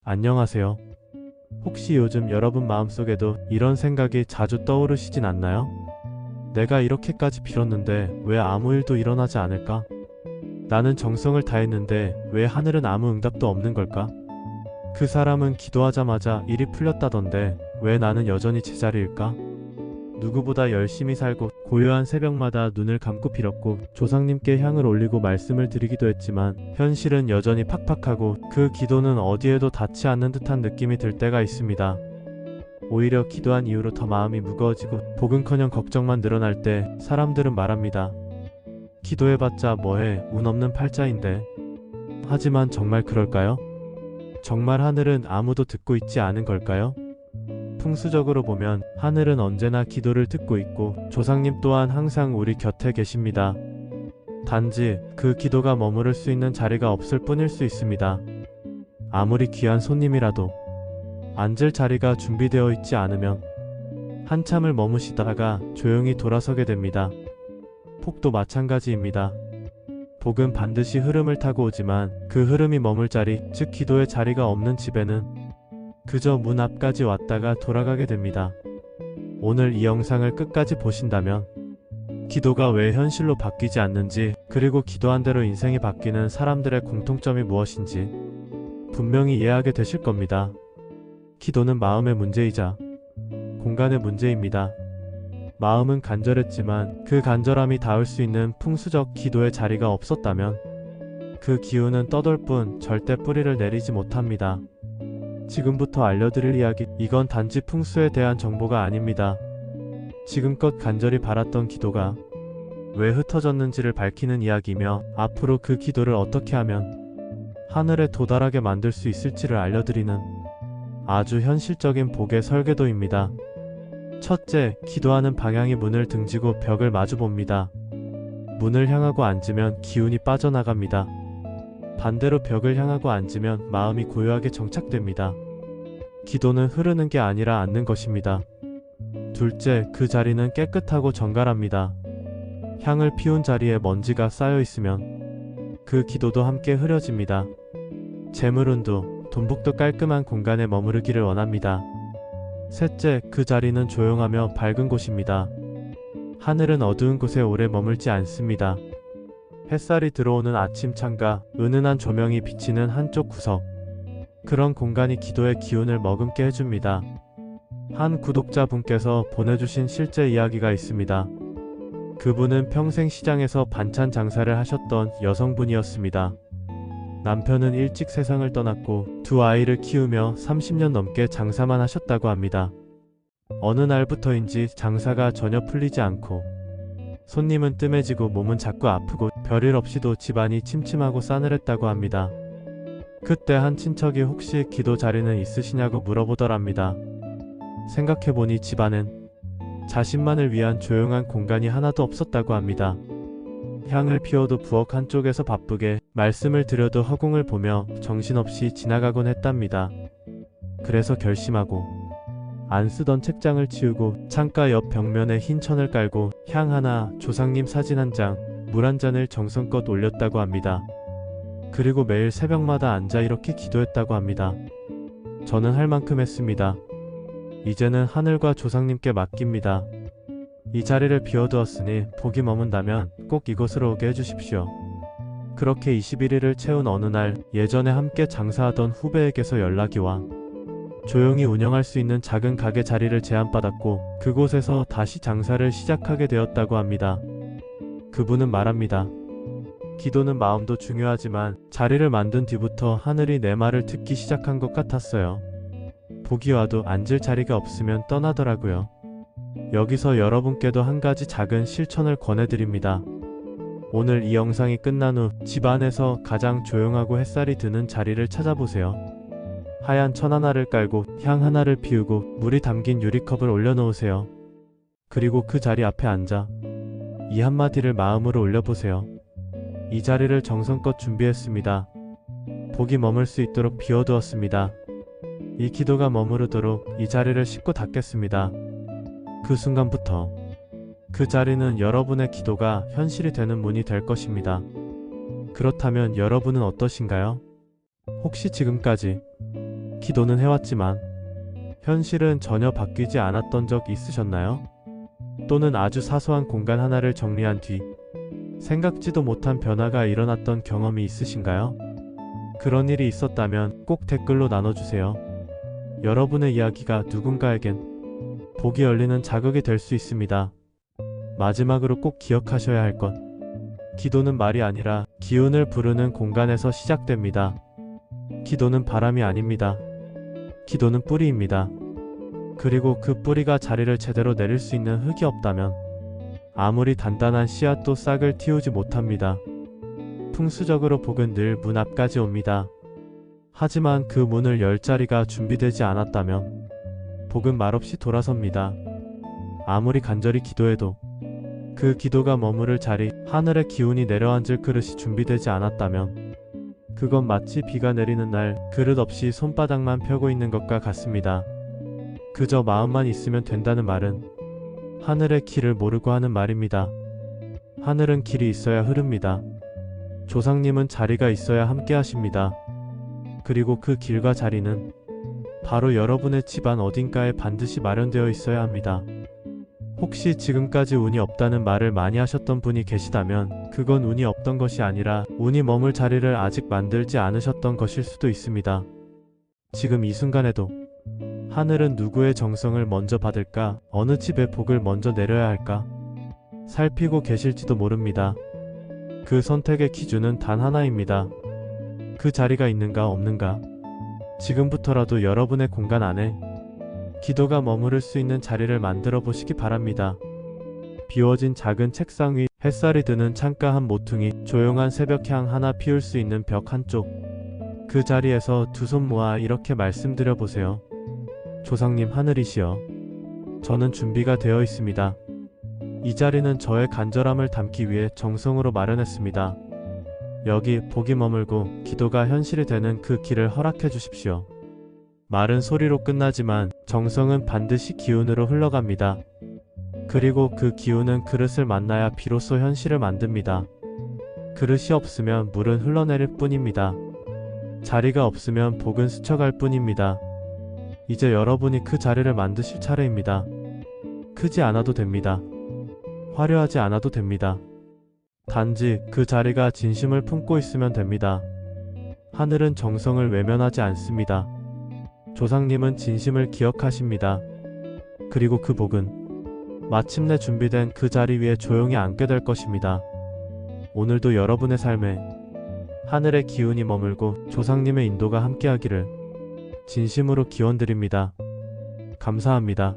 안녕하세요. 혹시 요즘 여러분 마음속에도 이런 생각이 자주 떠오르시진 않나요? 내가 이렇게까지 빌었는데 왜 아무 일도 일어나지 않을까? 나는 정성을 다했는데 왜 하늘은 아무 응답도 없는 걸까? 그 사람은 기도하자마자 일이 풀렸다던데 왜 나는 여전히 제자리일까? 누구보다 열심히 살고 고요한 새벽마다 눈을 감고 빌었고 조상님께 향을 올리고 말씀을 드리기도 했지만 현실은 여전히 팍팍하고 그 기도는 어디에도 닿지 않는 듯한 느낌이 들 때가 있습니다. 오히려 기도한 이후로 더 마음이 무거워지고 복은커녕 걱정만 늘어날 때 사람들은 말합니다. 기도해봤자 뭐해, 운 없는 팔자인데. 하지만 정말 그럴까요? 정말 하늘은 아무도 듣고 있지 않은 걸까요? 풍수적으로 보면 하늘은 언제나 기도를 듣고 있고 조상님 또한 항상 우리 곁에 계십니다. 단지 그 기도가 머무를 수 있는 자리가 없을 뿐일 수 있습니다. 아무리 귀한 손님이라도 앉을 자리가 준비되어 있지 않으면 한참을 머무시다가 조용히 돌아서게 됩니다. 폭도 마찬가지입니다. 복은 반드시 흐름을 타고 오지만 그 흐름이 머물 자리, 즉 기도의 자리가 없는 집에는 그저 문 앞까지 왔다가 돌아가게 됩니다. 오늘 이 영상을 끝까지 보신다면 기도가 왜 현실로 바뀌지 않는지, 그리고 기도한 대로 인생이 바뀌는 사람들의 공통점이 무엇인지 분명히 이해하게 되실 겁니다. 기도는 마음의 문제이자 공간의 문제입니다. 마음은 간절했지만 그 간절함이 닿을 수 있는 풍수적 기도의 자리가 없었다면 그 기운은 떠돌 뿐 절대 뿌리를 내리지 못합니다. 지금부터 알려드릴 이야기, 이건 단지 풍수에 대한 정보가 아닙니다. 지금껏 간절히 바랐던 기도가 왜 흩어졌는지를 밝히는 이야기이며 앞으로 그 기도를 어떻게 하면 하늘에 도달하게 만들 수 있을지를 알려드리는 아주 현실적인 복의 설계도입니다. 첫째, 기도하는 방향이 문을 등지고 벽을 마주 봅니다. 문을 향하고 앉으면 기운이 빠져나갑니다. 반대로 벽을 향하고 앉으면 마음이 고요하게 정착됩니다. 기도는 흐르는 게 아니라 앉는 것입니다. 둘째, 그 자리는 깨끗하고 정갈합니다. 향을 피운 자리에 먼지가 쌓여 있으면 그 기도도 함께 흐려집니다. 재물운도, 돈복도 깔끔한 공간에 머무르기를 원합니다. 셋째, 그 자리는 조용하며 밝은 곳입니다. 하늘은 어두운 곳에 오래 머물지 않습니다. 햇살이 들어오는 아침 창가, 은은한 조명이 비치는 한쪽 구석, 그런 공간이 기도의 기운을 머금게 해줍니다. 한 구독자분께서 보내주신 실제 이야기가 있습니다. 그분은 평생 시장에서 반찬 장사를 하셨던 여성분이었습니다. 남편은 일찍 세상을 떠났고 두 아이를 키우며 30년 넘게 장사만 하셨다고 합니다. 어느 날부터인지 장사가 전혀 풀리지 않고 손님은 뜸해지고 몸은 자꾸 아프고 별일 없이도 집안이 침침하고 싸늘했다고 합니다. 그때 한 친척이 혹시 기도 자리는 있으시냐고 물어보더랍니다. 생각해보니 집안엔 자신만을 위한 조용한 공간이 하나도 없었다고 합니다. 향을 피워도 부엌 한쪽에서 바쁘게, 말씀을 드려도 허공을 보며 정신없이 지나가곤 했답니다. 그래서 결심하고 안 쓰던 책장을 치우고 창가 옆 벽면에 흰 천을 깔고 향 하나, 조상님 사진 한 장, 물 한 잔을 정성껏 올렸다고 합니다. 그리고 매일 새벽마다 앉아 이렇게 기도했다고 합니다. 저는 할 만큼 했습니다. 이제는 하늘과 조상님께 맡깁니다. 이 자리를 비워두었으니 복이 머문다면 꼭 이곳으로 오게 해주십시오. 그렇게 21일을 채운 어느 날, 예전에 함께 장사하던 후배에게서 연락이 와 조용히 운영할 수 있는 작은 가게 자리를 제안받았고 그곳에서 다시 장사를 시작하게 되었다고 합니다. 그분은 말합니다. 기도는 마음도 중요하지만 자리를 만든 뒤부터 하늘이 내 말을 듣기 시작한 것 같았어요. 복이 와도 앉을 자리가 없으면 떠나더라고요. 여기서 여러분께도 한 가지 작은 실천을 권해드립니다. 오늘 이 영상이 끝난 후 집안에서 가장 조용하고 햇살이 드는 자리를 찾아보세요. 하얀 천 하나를 깔고 향 하나를 피우고 물이 담긴 유리컵을 올려놓으세요. 그리고 그 자리 앞에 앉아 이 한마디를 마음으로 올려보세요. 이 자리를 정성껏 준비했습니다. 복이 머물 수 있도록 비워두었습니다. 이 기도가 머무르도록 이 자리를 씻고 닦겠습니다. 그 순간부터 그 자리는 여러분의 기도가 현실이 되는 문이 될 것입니다. 그렇다면 여러분은 어떠신가요? 혹시 지금까지 기도는 해왔지만 현실은 전혀 바뀌지 않았던 적 있으셨나요? 또는 아주 사소한 공간 하나를 정리한 뒤 생각지도 못한 변화가 일어났던 경험이 있으신가요? 그런 일이 있었다면 꼭 댓글로 나눠주세요. 여러분의 이야기가 누군가에겐 복이 열리는 자극이 될 수 있습니다. 마지막으로 꼭 기억하셔야 할 것. 기도는 말이 아니라 기운을 부르는 공간에서 시작됩니다. 기도는 바람이 아닙니다. 기도는 뿌리입니다. 그리고 그 뿌리가 자리를 제대로 내릴 수 있는 흙이 없다면 아무리 단단한 씨앗도 싹을 틔우지 못합니다. 풍수적으로 복은 늘 문 앞까지 옵니다. 하지만 그 문을 열 자리가 준비되지 않았다면 복은 말없이 돌아섭니다. 아무리 간절히 기도해도 그 기도가 머무를 자리, 하늘의 기운이 내려앉을 그릇이 준비되지 않았다면 그건 마치 비가 내리는 날 그릇 없이 손바닥만 펴고 있는 것과 같습니다. 그저 마음만 있으면 된다는 말은 하늘의 길을 모르고 하는 말입니다. 하늘은 길이 있어야 흐릅니다. 조상님은 자리가 있어야 함께 하십니다. 그리고 그 길과 자리는 바로 여러분의 집안 어딘가에 반드시 마련되어 있어야 합니다. 혹시 지금까지 운이 없다는 말을 많이 하셨던 분이 계시다면 그건 운이 없던 것이 아니라 운이 머물 자리를 아직 만들지 않으셨던 것일 수도 있습니다. 지금 이 순간에도 하늘은 누구의 정성을 먼저 받을까, 어느 집에 복을 먼저 내려야 할까 살피고 계실지도 모릅니다. 그 선택의 기준은 단 하나입니다. 그 자리가 있는가 없는가. 지금부터라도 여러분의 공간 안에 기도가 머무를 수 있는 자리를 만들어 보시기 바랍니다. 비워진 작은 책상 위, 햇살이 드는 창가 한 모퉁이, 조용한 새벽향 하나 피울 수 있는 벽 한쪽. 그 자리에서 두 손 모아 이렇게 말씀드려 보세요. 조상님 하늘이시여, 저는 준비가 되어 있습니다. 이 자리는 저의 간절함을 담기 위해 정성으로 마련했습니다. 여기 복이 머물고 기도가 현실이 되는 그 길을 허락해 주십시오. 말은 소리로 끝나지만 정성은 반드시 기운으로 흘러갑니다. 그리고 그 기운은 그릇을 만나야 비로소 현실을 만듭니다. 그릇이 없으면 물은 흘러내릴 뿐입니다. 자리가 없으면 복은 스쳐갈 뿐입니다. 이제 여러분이 그 자리를 만드실 차례입니다. 크지 않아도 됩니다. 화려하지 않아도 됩니다. 단지 그 자리가 진심을 품고 있으면 됩니다. 하늘은 정성을 외면하지 않습니다. 조상님은 진심을 기억하십니다. 그리고 그 복은 마침내 준비된 그 자리 위에 조용히 앉게 될 것입니다. 오늘도 여러분의 삶에 하늘의 기운이 머물고 조상님의 인도가 함께하기를 진심으로 기원드립니다. 감사합니다.